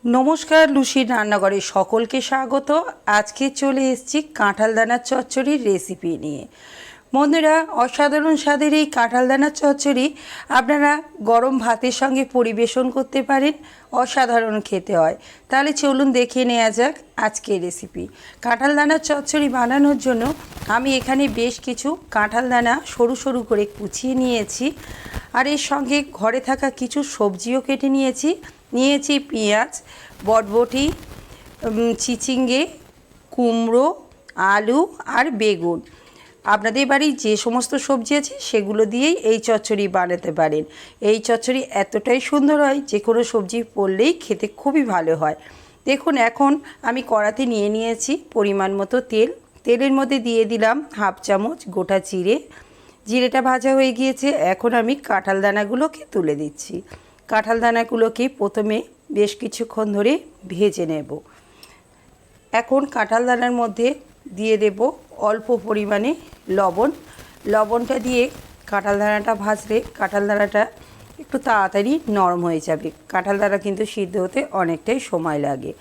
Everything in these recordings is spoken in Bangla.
নমস্কার, লুসির রান্নাঘরে সকলকে স্বাগত। আজকে চলে এসেছি কাঁঠাল দানার চচ্চড়ির রেসিপি নিয়ে। বন্ধুরা, অসাধারণ স্বাদের এই কাঁঠাল দানার চচ্চড়ি আপনারা গরম ভাতের সঙ্গে পরিবেশন করতে পারেন, অসাধারণ খেতে হয়। তাহলে চলুন দেখে নেওয়া যাক আজকের রেসিপি। কাঁঠাল দানার চচ্চড়ি বানানোর জন্য আমি এখানে বেশ কিছু কাঁঠাল দানা সরু সরু করে কুচিয়ে নিয়েছি, আর এর সঙ্গে ঘরে থাকা কিছু সবজিও কেটে নিয়েছি পেঁয়াজ, বরবটি, চিচিঙ্গে, কুমড়ো, আলু আর বেগুন। আপনাদের বাড়ির যে সমস্ত সবজি আছে সেগুলো দিয়েই এই চচ্চড়ি বানাতে পারেন। এই চচ্চড়ি এতটাই সুন্দর হয়, যে কোনো সবজি পড়লেই খেতে খুবই ভালো হয়। দেখুন, এখন আমি কড়াতে নিয়ে নিয়েছি পরিমাণ মতো তেল। তেলের মধ্যে দিয়ে দিলাম হাফ চামচ গোটা জিরে। জিরেটা ভাজা হয়ে গিয়েছে, এখন আমি কাঁঠাল দানাগুলোকে তুলে দিচ্ছি। কাঁঠাল দানাগুলোকে প্রথমে বেশ কিছুক্ষণ ধরে ভেজে নেব। এখন কাঁঠাল দানার মধ্যে দিয়ে দেব অল্প পরিমাণে লবণ। লবণটা দিয়ে কাঁঠাল দানাটা ভাজলে কাঁঠাল দানাটা একটু তাড়াতাড়ি নরম হয়ে যাবে। কাঁঠাল দানা কিন্তু সিদ্ধ হতে অনেকটাই সময় লাগে।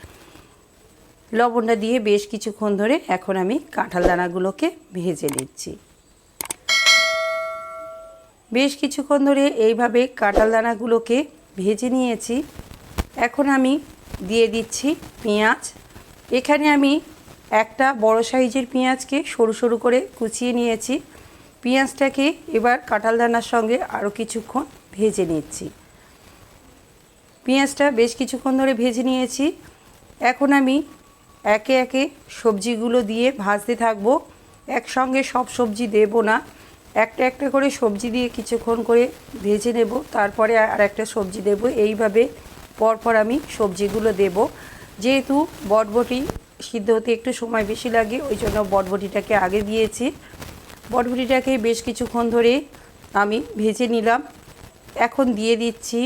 লবণটা দিয়ে বেশ কিছুক্ষণ ধরে এখন আমি কাঁঠাল দানাগুলোকে ভেজে নিচ্ছি। বেশ কিছুক্ষণ ধরে এইভাবে কাঁঠাল দানাগুলোকে ভেজে নিয়েছি। এখন আমি দিয়ে দিচ্ছি পেঁয়াজ। এখানে আমি একটা বড় সাইজের পেঁয়াজকে সরু সরু করে কুচিয়ে নিয়েছি। পেঁয়াজটাকে এবার কাঁঠাল দানার সঙ্গে আরও কিছুক্ষণ ভেজে নিচ্ছি। পেঁয়াজটা বেশ কিছুক্ষণ ধরে ভেজে নিয়েছি। এখন আমি একে একে সবজিগুলো দিয়ে ভাজতে থাকবো। একসঙ্গে সব সবজি দেব না, একটা একটা করে সবজি দিয়ে কিছুক্ষণ করে ভেজে নেব, তারপরে আর একটা সবজি দেব। এইভাবে পরপর আমি সবজিগুলো দেব। যেহেতু বটবটি সিদ্ধ হতে একটু সময় বেশি লাগে, ওই জন্য বটবটিটাকে আগে দিয়েছি। বটবটিটাকে বেশ কিছুক্ষণ ধরে আমি ভেজে নিলাম। এখন দিয়ে দিচ্ছি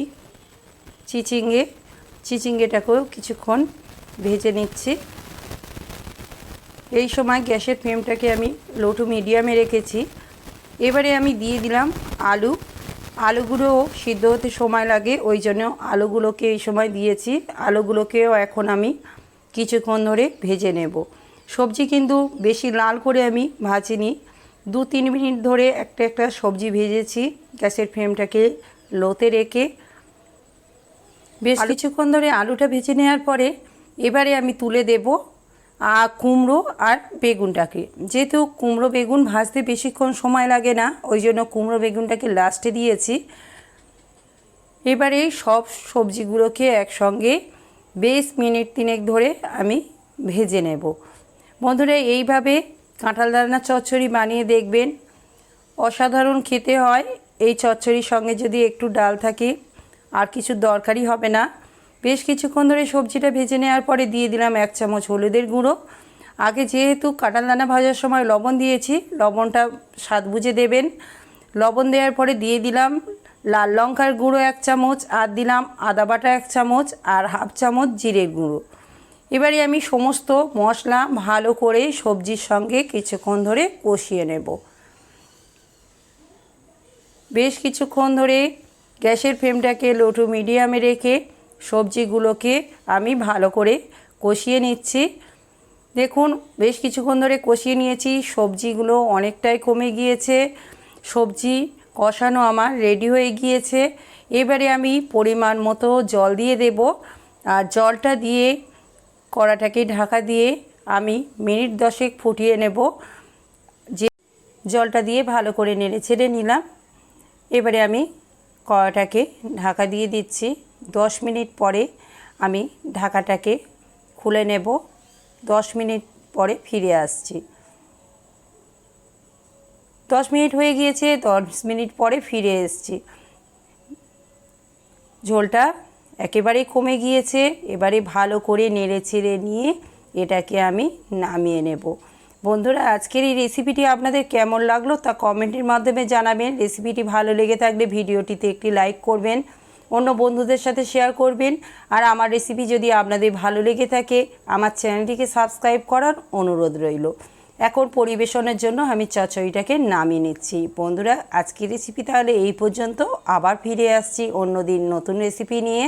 চিচিঙ্গেটাকেও কিছুক্ষণ ভেজে নিচ্ছি। এই সময় গ্যাসের ফ্লেমটাকে আমি লো টু মিডিয়ামে রেখেছি। এবারে আমি দিয়ে দিলাম আলুগুলোও সিদ্ধ হতে সময় লাগে, ওই জন্য আলুগুলোকে এই সময় দিয়েছি। আলুগুলোকেও এখন আমি কিছুক্ষণ ধরে ভেজে নেব। সবজি কিন্তু বেশি লাল করে আমি ভাজিনি, 2-3 মিনিট ধরে একটা একটা সবজি ভেজেছি গ্যাসের ফ্লেমটাকে লোতে রেখে। বেশ কিছুক্ষণ ধরে আলুটা ভেজে নেওয়ার পরে এবারে আমি তুলে দেব কুমড়ো আর বেগুনটাকে। যেহেতু কুমড়ো বেগুন ভাজতে বেশিক্ষণ সময় লাগে না, ওই জন্য কুমড়ো বেগুনটাকে লাস্টে দিয়েছি। এবারে সব সবজিগুলোকে একসঙ্গে বেশ মিনিট 3 ধরে আমি ভেজে নেব। বন্ধুরা, এইভাবে কাঁঠাল দানার চচ্চড়ি বানিয়ে দেখবেন, অসাধারণ খেতে হয়। এই চচ্চড়ির সঙ্গে যদি একটু ডাল থাকে আর কিছু দরকারই হবে না। বেশ কিছুক্ষণ ধরে সবজিটা ভেজে নেওয়ার পরে দিয়ে দিলাম 1 চামচ হলুদের গুঁড়ো। আগে যেহেতু কাঁঠাল দানা ভাজার সময় লবণ দিয়েছি, লবণটা স্বাদ বুঝে দেবেন। লবণ দেওয়ার পরে দিয়ে দিলাম লাল লঙ্কার গুঁড়ো 1 চামচ, আর দিলাম আদা বাটা 1 চামচ আর হাফ চামচ জিরের গুঁড়ো। এবারে আমি সমস্ত মশলা ভালো করে সবজির সঙ্গে কিছুক্ষণ ধরে কষিয়ে নেব। বেশ কিছুক্ষণ ধরে গ্যাসের ফ্লেমটাকে লো টু মিডিয়ামে রেখে সবজিগুলোকে আমি ভালো করে কষিয়ে নিচ্ছি। দেখুন, বেশ কিছুক্ষণ ধরে কষিয়ে নিয়েছি, সবজিগুলো অনেকটাই কমে গিয়েছে। সবজি কষানো আমার রেডি হয়ে গিয়েছে। এবারে আমি পরিমাণ মতো জল দিয়ে দেব, আর জলটা দিয়ে কড়াটাকে ঢাকা দিয়ে আমি মিনিট 10 ফুটিয়ে নেব। যে জলটা দিয়ে ভালো করে নেড়ে ছেড়ে নিলাম। এবারে আমি কড়াটাকে ঢাকা দিয়ে দিচ্ছি। 10 মিনিট পরে আমি ঢাকাটাকে খুলে নেব। 10 মিনিট পরে ফিরে আসছি। 10 মিনিট হয়ে গিয়েছে, 10 মিনিট পরে ফিরে এসেছি। ঝোলটা একেবারেই কমে গিয়েছে। এবারে ভালো করে নেড়ে ছেড়ে নিয়ে এটাকে আমি নামিয়ে নেব। বন্ধুরা, আজকের এই রেসিপিটি আপনাদের কেমন লাগলো তা কমেন্টের মাধ্যমে জানাবেন। রেসিপিটি ভালো লেগে থাকলে ভিডিওটিতে একটি লাইক করবেন, অন্য বন্ধুদের সাথে শেয়ার করবেন। আর আমার রেসিপি যদি আপনাদের ভালো লেগে থাকে, আমার চ্যানেলটিকে সাবস্ক্রাইব করার অনুরোধ রইল। এখন পরিবেশনের জন্য আমি চচ্চড়িটাকে নামিয়ে নিচ্ছি। বন্ধুরা, আজকের রেসিপি তাহলে এই পর্যন্ত। আবার ফিরে আসছি অন্য দিন নতুন রেসিপি নিয়ে।